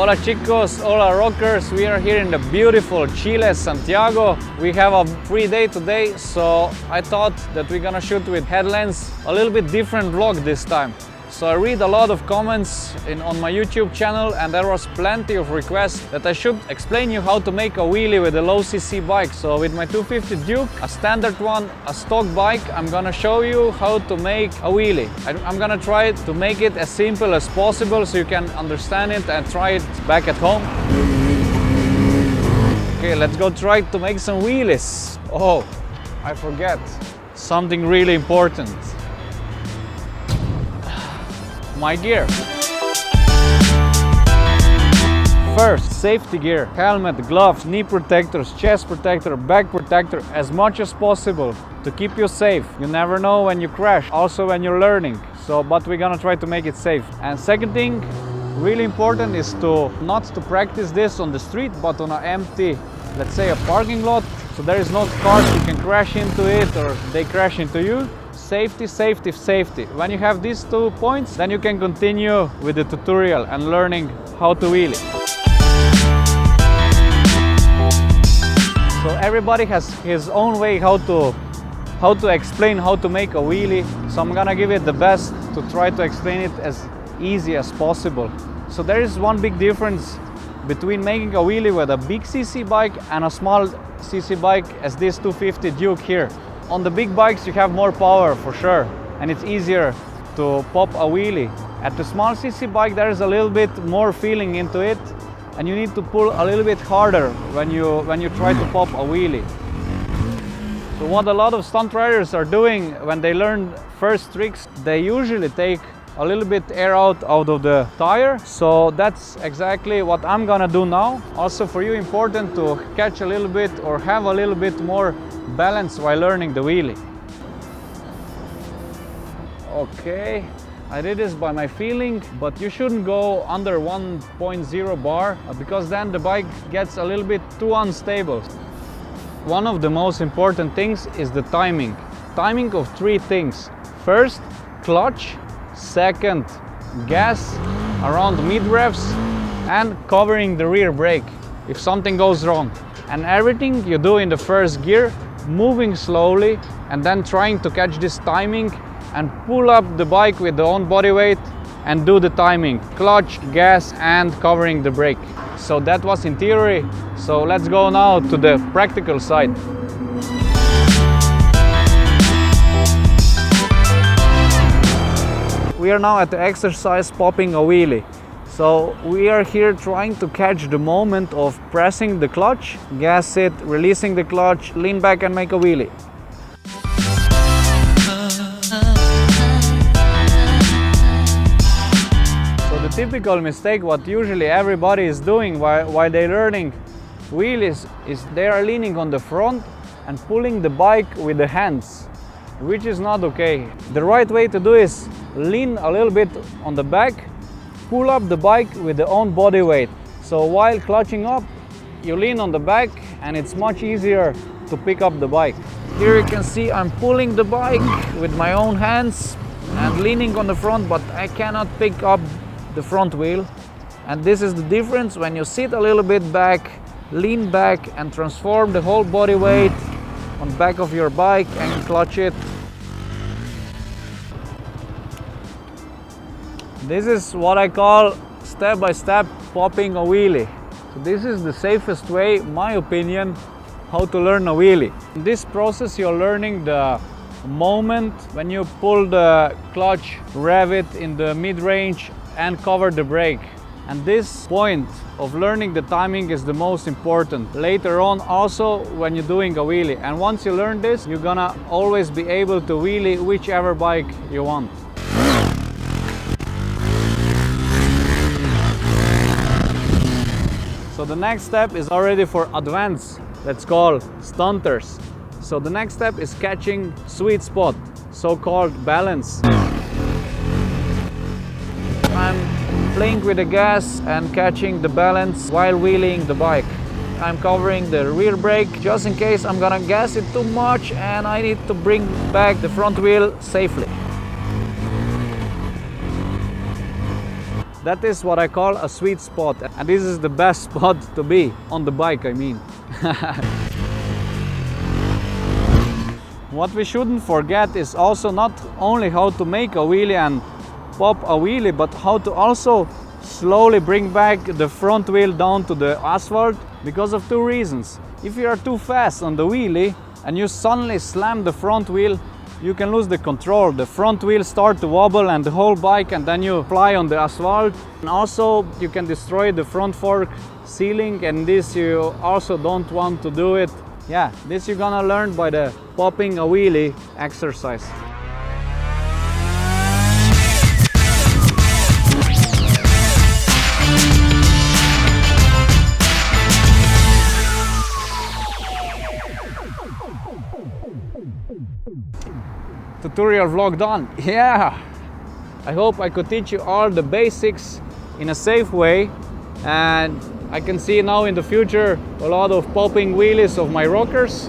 Hola chicos, hola rockers, we are here in the beautiful Chile, Santiago. We have a free day today, so I thought that we're gonna shoot with headlamps, a little bit different vlog this time. So I read a lot of comments on my YouTube channel, and there was plenty of requests that I should explain you how to make a wheelie with a low cc bike. So with my 250 Duke, a standard one, a stock bike, I'm gonna show you how to make a wheelie. I'm gonna try to make it as simple as possible so you can understand it and try it back at home. Okay, let's go try to make some wheelies. Oh, I forget something really important. My gear. First, safety gear, helmet, gloves, knee protectors, chest protector, back protector, as much as possible to keep you safe. You never know when you crash, also when you're learning. But we're gonna try to make it safe. And second thing, really important, is not to practice this on the street, but on an empty, let's say a parking lot, so there is no cars you can crash into it or they crash into you. Safety, safety, safety. When you have these 2 points, then you can continue with the tutorial and learning how to wheelie. So everybody has his own way how to explain how to make a wheelie. So I'm gonna give it the best to try to explain it as easy as possible. So there is one big difference between making a wheelie with a big cc bike and a small cc bike as this 250 Duke here. On the big bikes you have more power for sure, and it's easier to pop a wheelie. At the small cc bike there is a little bit more feeling into it, and you need to pull a little bit harder when you try to pop a wheelie. So what a lot of stunt riders are doing when they learn first tricks, they usually take a little bit air out of the tire. So that's exactly what I'm gonna do now. Also for you, important to catch a little bit or have a little bit more balance while learning the wheelie. Okay, I did this by my feeling, but you shouldn't go under 1.0 bar because then the bike gets a little bit too unstable. One of the most important things is the timing. Timing of 3 things. First, clutch. Second, gas around mid-revs, and covering the rear brake if something goes wrong. And everything you do in the first gear, moving slowly and then trying to catch this timing and pull up the bike with the own body weight and do the timing. Clutch, gas and covering the brake. So that was in theory. So let's go now to the practical side. We are now at the exercise popping a wheelie. So we are here trying to catch the moment of pressing the clutch, gas it, releasing the clutch, lean back and make a wheelie. So the typical mistake what usually everybody is doing while they're learning wheelies is they are leaning on the front and pulling the bike with the hands, which is not okay. The right way to do is lean a little bit on the back, pull up the bike with the own body weight. So while clutching up, you lean on the back and it's much easier to pick up the bike. Here you can see I'm pulling the bike with my own hands and leaning on the front, but I cannot pick up the front wheel. And this is the difference when you sit a little bit back, lean back and transform the whole body weight on the back of your bike and clutch it. This is what I call step-by-step popping a wheelie. So this is the safest way, my opinion, how to learn a wheelie. In this process you're learning the moment when you pull the clutch, rev it in the mid-range and cover the brake. And this point of learning the timing is the most important later on also when you're doing a wheelie. And once you learn this, you're gonna always be able to wheelie whichever bike you want. So the next step is already for advanced, let's call stunters. So the next step is catching sweet spot, so-called balance. I'm playing with the gas and catching the balance while wheeling the bike. I'm covering the rear brake just in case I'm gonna gas it too much and I need to bring back the front wheel safely. That is what I call a sweet spot, and this is the best spot to be on the bike, I mean. What we shouldn't forget is also not only how to make a wheelie and pop a wheelie, but how to also slowly bring back the front wheel down to the asphalt, because of two reasons. If you are too fast on the wheelie and you suddenly slam the front wheel, you can lose the control. The front wheel start to wobble and the whole bike, and then you fly on the asphalt. And also you can destroy the front fork sealing, and this you also don't want to do it. Yeah, this you're gonna learn by the popping a wheelie exercise. Tutorial vlog done. Yeah, I hope I could teach you all the basics in a safe way, and I can see now in the future a lot of popping wheelies of my rockers.